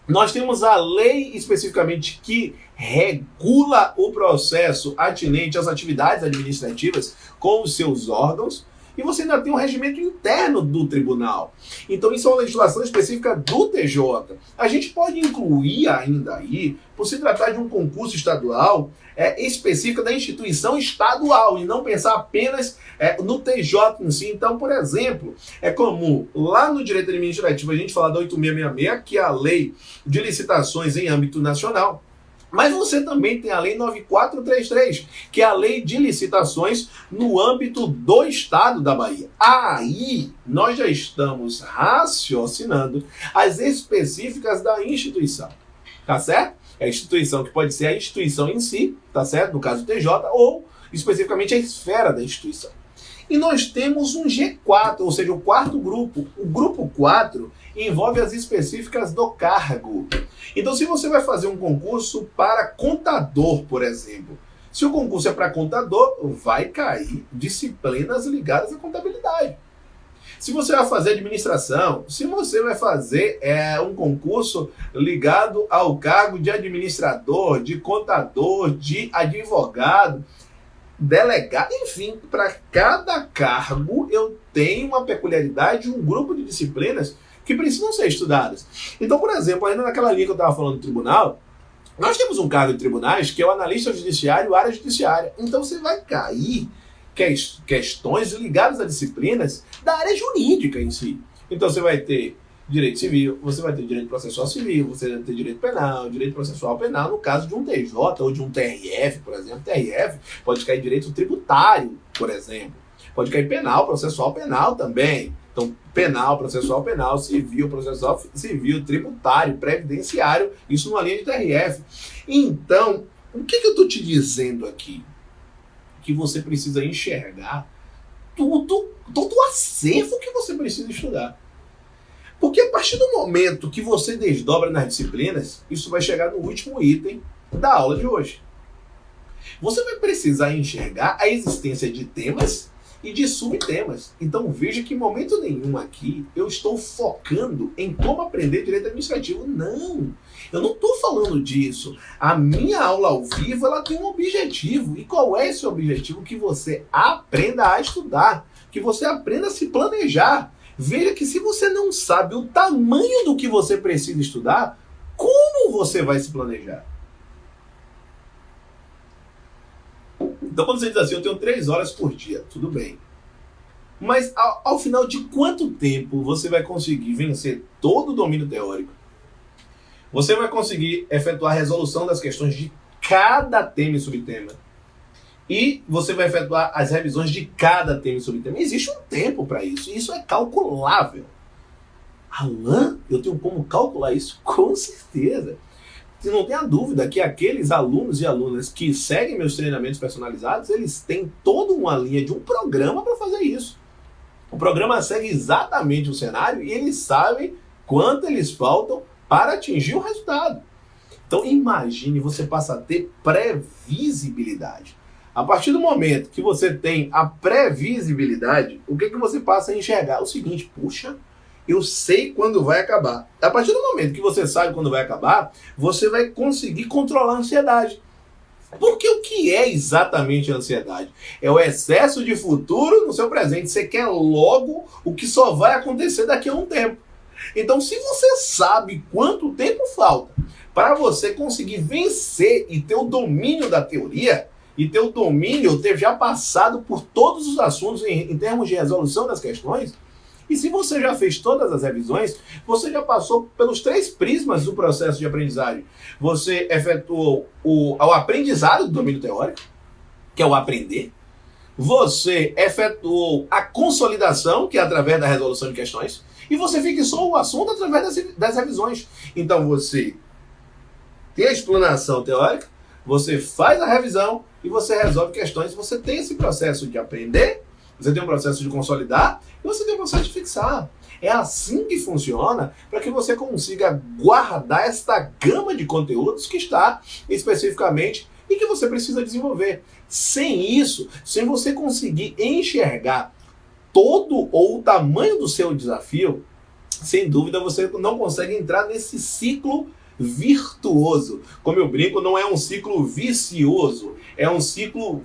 Speaker 1: nós temos a lei especificamente que regula o processo atinente às atividades administrativas com os seus órgãos, e você ainda tem um regimento interno do tribunal. Então isso é uma legislação específica do TJ. A gente pode incluir ainda aí, por se tratar de um concurso estadual, específico da instituição estadual, e não pensar apenas no TJ em si. Então, por exemplo, é comum lá no direito administrativo a gente falar da 8666, que é a lei de licitações em âmbito nacional. Mas você também tem a Lei 9433, que é a lei de licitações no âmbito do estado da Bahia. Aí nós já estamos raciocinando as específicas da instituição, tá certo? É a instituição que pode ser a instituição em si, tá certo? No caso do TJ, ou especificamente a esfera da instituição. E nós temos um G4, ou seja, o quarto grupo. O grupo 4 envolve as específicas do cargo. Então, se você vai fazer um concurso para contador, por exemplo, se o concurso é para contador, vai cair disciplinas ligadas à contabilidade. Se você vai fazer administração, se você vai fazer um concurso ligado ao cargo de administrador, de contador, de advogado, delegado, enfim, para cada cargo eu tenho uma peculiaridade, um grupo de disciplinas que precisam ser estudadas. Então, por exemplo, ainda naquela linha que eu estava falando do tribunal, nós temos um cargo de tribunais que é o analista judiciário, área judiciária. Então você vai cair questões ligadas a disciplinas da área jurídica em si. Então você vai ter direito civil, você vai ter direito processual civil, você vai ter direito penal, direito processual penal, no caso de um TJ ou de um TRF, por exemplo. TRF pode cair direito tributário, por exemplo. Pode cair penal, processual penal também. Então, penal, processual penal, civil, processual civil, tributário, previdenciário, isso numa linha de TRF. Então, o que eu estou te dizendo aqui? Que você precisa enxergar todo o acervo que você precisa estudar. Porque a partir do momento que você desdobra nas disciplinas, isso vai chegar no último item da aula de hoje. Você vai precisar enxergar a existência de temas e de subtemas. Então veja que em momento nenhum aqui eu estou focando em como aprender direito administrativo. Não, eu não estou falando disso. A minha aula ao vivo ela tem um objetivo. E qual é esse objetivo? Que você aprenda a estudar, que você aprenda a se planejar. Veja que se você não sabe o tamanho do que você precisa estudar, como você vai se planejar? Então, quando você diz assim, eu tenho 3 horas por dia, tudo bem. Mas ao final de quanto tempo você vai conseguir vencer todo o domínio teórico? Você vai conseguir efetuar a resolução das questões de cada tema e subtema. E você vai efetuar as revisões de cada tema e subtema. Existe um tempo para isso. E isso é calculável. Alan, eu tenho como calcular isso? Com certeza. Você não tenha dúvida que aqueles alunos e alunas que seguem meus treinamentos personalizados, eles têm toda uma linha de um programa para fazer isso. O programa segue exatamente o cenário e eles sabem quanto eles faltam para atingir o resultado. Então imagine, você passa a ter previsibilidade. A partir do momento que você tem a previsibilidade, o que você passa a enxergar? O seguinte, puxa, eu sei quando vai acabar. A partir do momento que você sabe quando vai acabar, você vai conseguir controlar a ansiedade. Porque o que é exatamente a ansiedade? É o excesso de futuro no seu presente. Você quer logo o que só vai acontecer daqui a um tempo. Então, se você sabe quanto tempo falta para você conseguir vencer e ter o domínio da teoria, e ter o domínio, ter já passado por todos os assuntos em termos de resolução das questões, e se você já fez todas as revisões, você já passou pelos 3 prismas do processo de aprendizagem. Você efetuou o aprendizado do domínio teórico, que é o aprender. Você efetuou a consolidação, que é através da resolução de questões. E você fixou o assunto através das revisões. Então você tem a explanação teórica, você faz a revisão e você resolve questões. Você tem esse processo de aprender, você tem um processo de consolidar e você tem um processo de fixar. É assim que funciona para que você consiga guardar esta gama de conteúdos que está especificamente e que você precisa desenvolver. Sem isso, sem você conseguir enxergar todo ou o tamanho do seu desafio, sem dúvida você não consegue entrar nesse ciclo virtuoso. Como eu brinco, não é um ciclo vicioso, é um ciclo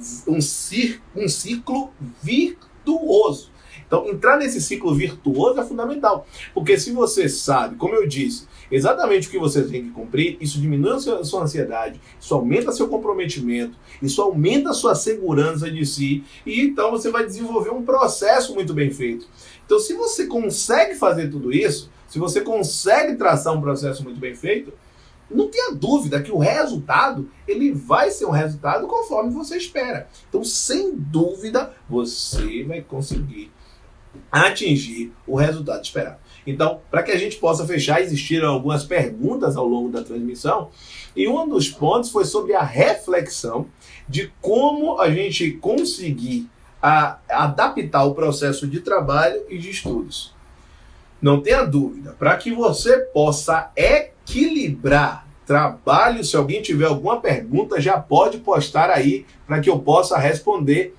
Speaker 1: virtuoso. Então, entrar nesse ciclo virtuoso é fundamental, porque se você sabe, como eu disse, exatamente o que você tem que cumprir, isso diminui a sua ansiedade, isso aumenta seu comprometimento, isso aumenta a sua segurança de si, e então você vai desenvolver um processo muito bem feito. Então, se você consegue fazer tudo isso, se você consegue traçar um processo muito bem feito, não tenha dúvida que o resultado, ele vai ser um resultado conforme você espera. Então, sem dúvida, você vai conseguir atingir o resultado esperado. Então, para que a gente possa fechar, existiram algumas perguntas ao longo da transmissão, e um dos pontos foi sobre a reflexão de como a gente conseguir adaptar o processo de trabalho e de estudos. Não tenha dúvida, para que você possa equilibrar trabalho, se alguém tiver alguma pergunta, já pode postar aí para que eu possa responder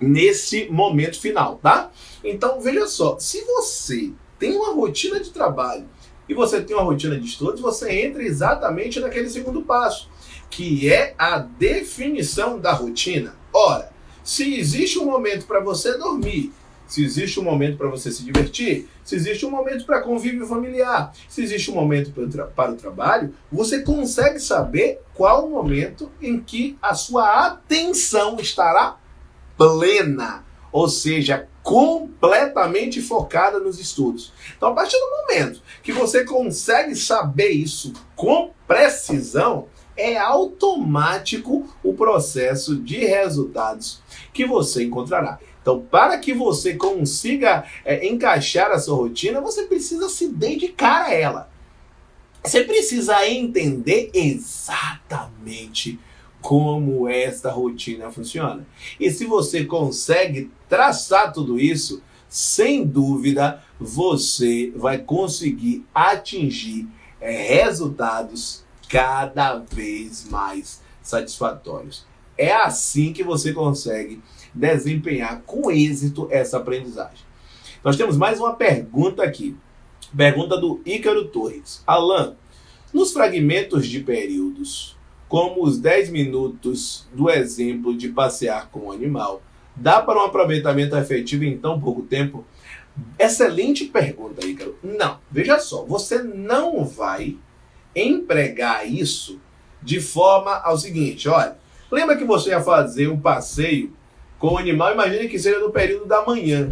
Speaker 1: nesse momento final, tá? Então, veja só, se você tem uma rotina de trabalho e você tem uma rotina de estudos, você entra exatamente naquele segundo passo, que é a definição da rotina. Ora, se existe um momento para você dormir, se existe um momento para você se divertir, se existe um momento para convívio familiar, se existe um momento para o trabalho, você consegue saber qual o momento em que a sua atenção estará plena, ou seja, completamente focada nos estudos. Então, a partir do momento que você consegue saber isso com precisão, é automático o processo de resultados que você encontrará. Então, para que você consiga encaixar a sua rotina, você precisa se dedicar a ela. Você precisa entender exatamente como esta rotina funciona. E se você consegue traçar tudo isso, sem dúvida, você vai conseguir atingir resultados cada vez mais satisfatórios. É assim que você consegue desempenhar com êxito essa aprendizagem. Nós temos mais uma pergunta aqui. Pergunta do Ícaro Torres. Alan, nos fragmentos de períodos, como os 10 minutos do exemplo de passear com o animal, dá para um aproveitamento efetivo em tão pouco tempo? Excelente pergunta, Ícaro. Não, veja só, você não vai empregar isso de forma ao seguinte, olha, lembra que você ia fazer um passeio com o animal, imagine que seja no período da manhã,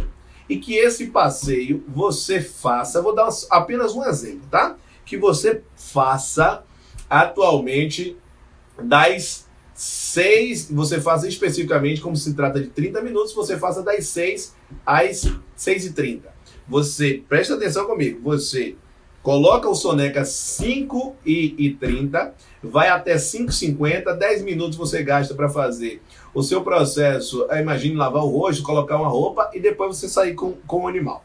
Speaker 1: e que esse passeio você faça, vou dar apenas um exemplo, tá? Que você faça atualmente das 6, você faça especificamente, como se trata de 30 minutos, você faça das 6 às 6h30. Você, presta atenção comigo, você coloca o soneca 5h30, vai até 5h50, 10 minutos você gasta para fazer o seu processo, imagine lavar o rosto, colocar uma roupa e depois você sair com o animal.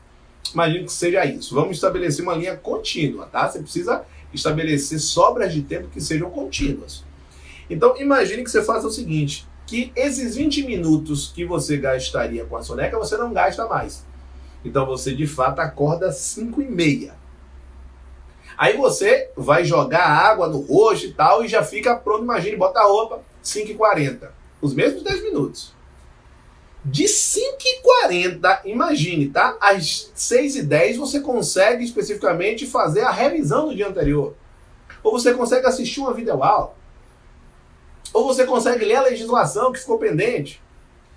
Speaker 1: Imagine que seja isso. Vamos estabelecer uma linha contínua, tá? Você precisa estabelecer sobras de tempo que sejam contínuas. Então, imagine que você faça o seguinte, que esses 20 minutos que você gastaria com a soneca, você não gasta mais. Então, você, de fato, acorda às 5h30. Aí você vai jogar água no rosto e tal, e já fica pronto, imagine, bota a roupa, 5h40. Os mesmos 10 minutos. De 5h40, imagine, tá? Às 6h10 você consegue especificamente fazer a revisão do dia anterior. Ou você consegue assistir uma videoaula. Ou você consegue ler a legislação que ficou pendente.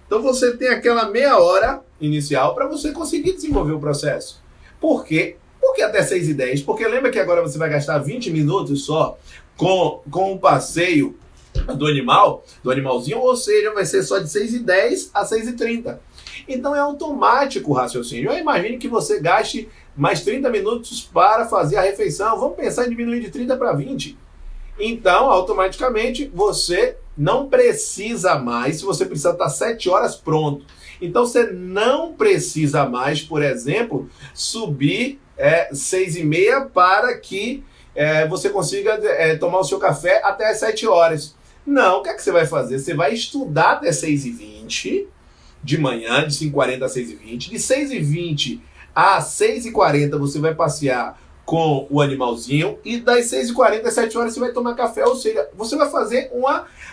Speaker 1: Então você tem aquela meia hora inicial para você conseguir desenvolver o processo. Por quê? Porque até 6h10? Porque lembra que agora você vai gastar 20 minutos só com o passeio do animalzinho, ou seja, vai ser só de 6h10 a 6h30. Então é automático o raciocínio. Eu imagino que você gaste mais 30 minutos para fazer a refeição. Vamos pensar em diminuir de 30 para 20. Então, automaticamente, você não precisa mais, se você precisar estar 7 horas pronto. Então, você não precisa mais, por exemplo, subir 6h30 para que você consiga tomar o seu café até as 7 horas. Não, o que é que você vai fazer? Você vai estudar até 6h20 de manhã, de 5h40 a 6h20. De 6h20 a 6h40 você vai passear com o animalzinho e das 6h40 às 7 horas você vai tomar café, ou seja, você vai fazer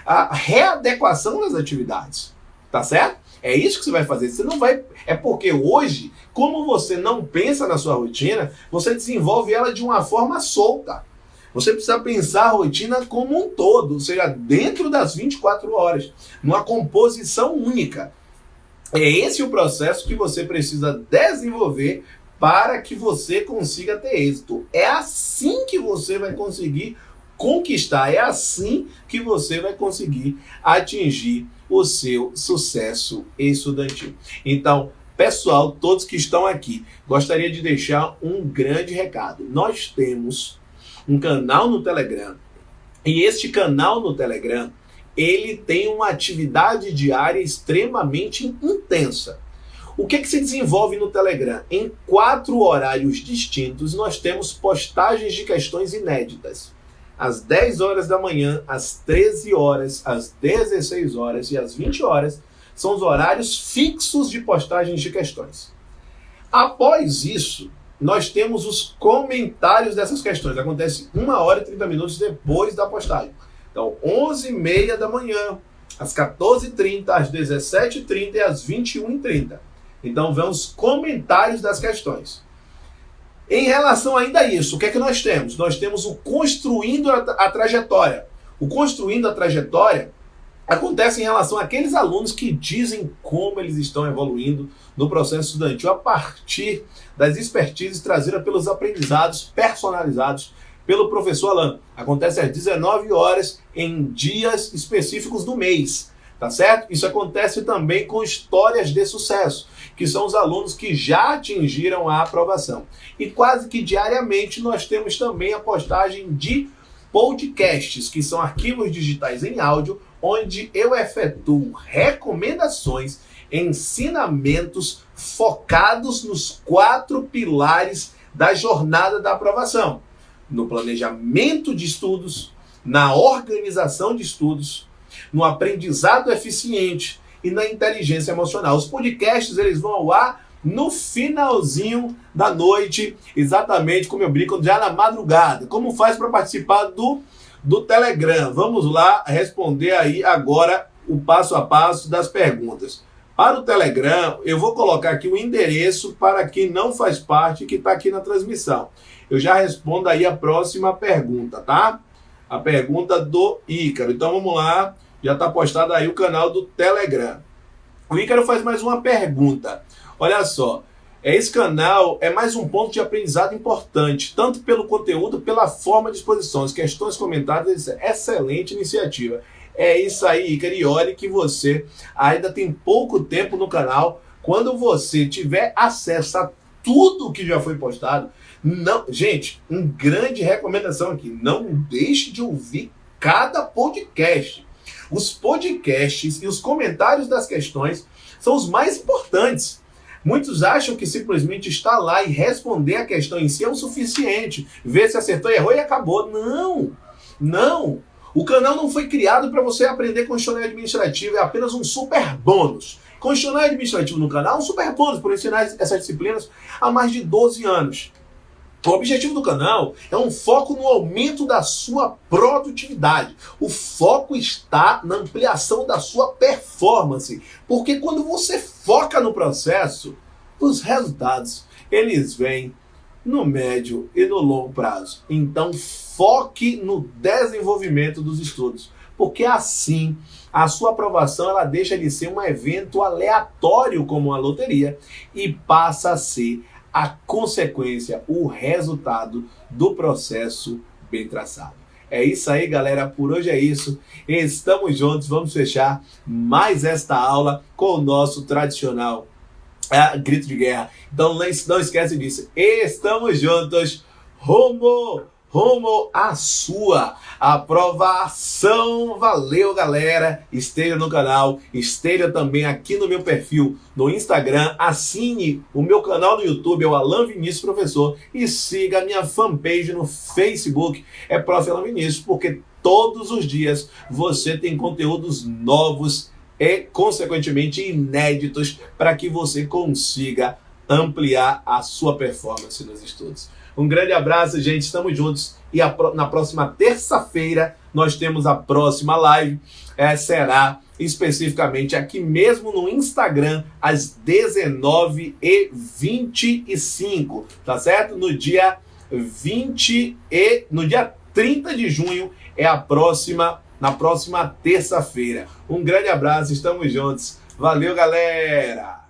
Speaker 1: a readequação das atividades, tá certo? É isso que você vai fazer, você não vai... É porque hoje, como você não pensa na sua rotina, você desenvolve ela de uma forma solta. Você precisa pensar a rotina como um todo, ou seja, dentro das 24 horas, numa composição única. É esse o processo que você precisa desenvolver para que você consiga ter êxito. É assim que você vai conseguir conquistar, é assim que você vai conseguir atingir o seu sucesso estudantil. Então, pessoal, todos que estão aqui, gostaria de deixar um grande recado. Nós temos um canal no Telegram, e este canal no Telegram, ele tem uma atividade diária extremamente intensa. O que se desenvolve no Telegram? Em 4 horários distintos, nós temos postagens de questões inéditas. Às 10 horas da manhã, às 13 horas, às 16 horas e às 20 horas, são os horários fixos de postagens de questões. Após isso, nós temos os comentários dessas questões. Acontece 1 hora e 30 minutos depois da postagem. Então, 11h30 da manhã, às 14h30, às 17h30 e às 21h30. Então, vão os comentários das questões. Em relação ainda a isso, o que é que nós temos? Nós temos o Construindo a Trajetória. O Construindo a Trajetória acontece em relação àqueles alunos que dizem como eles estão evoluindo no processo estudantil a partir das expertises trazidas pelos aprendizados personalizados pelo professor Alan. Acontece às 19 horas em dias específicos do mês, tá certo? Isso acontece também com histórias de sucesso, que são os alunos que já atingiram a aprovação. E quase que diariamente nós temos também a postagem de podcasts, que são arquivos digitais em áudio, onde eu efetuo recomendações, ensinamentos focados nos 4 pilares da jornada da aprovação: no planejamento de estudos, na organização de estudos, no aprendizado eficiente e na inteligência emocional. Os podcasts eles vão ao ar no finalzinho da noite, exatamente como eu brinco, já na madrugada. Como faz para participar do Telegram? Vamos lá responder aí agora o passo a passo das perguntas. Para o Telegram, eu vou colocar aqui o endereço para quem não faz parte, que está aqui na transmissão. Eu já respondo aí a próxima pergunta, tá? A pergunta do Ícaro. Então vamos lá, já está postado aí o canal do Telegram. O Ícaro faz mais uma pergunta. Olha só, esse canal é mais um ponto de aprendizado importante, tanto pelo conteúdo, pela forma de exposição, as questões comentadas, excelente iniciativa. É isso aí, Ícaro, e olhe que você ainda tem pouco tempo no canal. Quando você tiver acesso a tudo que já foi postado, não, gente, uma grande recomendação aqui, não deixe de ouvir cada podcast. Os podcasts e os comentários das questões são os mais importantes. Muitos acham que simplesmente estar lá e responder a questão em si é o suficiente. Ver se acertou e errou e acabou. Não! Não! O canal não foi criado para você aprender constitucional administrativo, é apenas um super bônus. Constitucional administrativo no canal é um super bônus por ensinar essas disciplinas há mais de 12 anos. O objetivo do canal é um foco no aumento da sua produtividade. O foco está na ampliação da sua performance. Porque quando você foca no processo, os resultados, eles vêm no médio e no longo prazo. Então, foque no desenvolvimento dos estudos. Porque assim, a sua aprovação ela deixa de ser um evento aleatório como uma loteria e passa a ser a consequência, o resultado do processo bem traçado. É isso aí, galera. Por hoje é isso. Estamos juntos. Vamos fechar mais esta aula com o nosso tradicional grito de guerra. Então não esquece disso. Estamos juntos. Rumo à sua aprovação. Valeu, galera. Esteja no canal, esteja também aqui no meu perfil no Instagram, assine o meu canal no YouTube, é o Alan Vinícius Professor, e siga a minha fanpage no Facebook, é Prof. Alan Vinícius, porque todos os dias você tem conteúdos novos e, consequentemente, inéditos para que você consiga ampliar a sua performance nos estudos. Um grande abraço, gente. Estamos juntos. E na próxima terça-feira nós temos a próxima live. Será especificamente aqui mesmo no Instagram, às 19h25. Tá certo? No dia 30 de junho é na próxima terça-feira. Um grande abraço. Estamos juntos. Valeu, galera!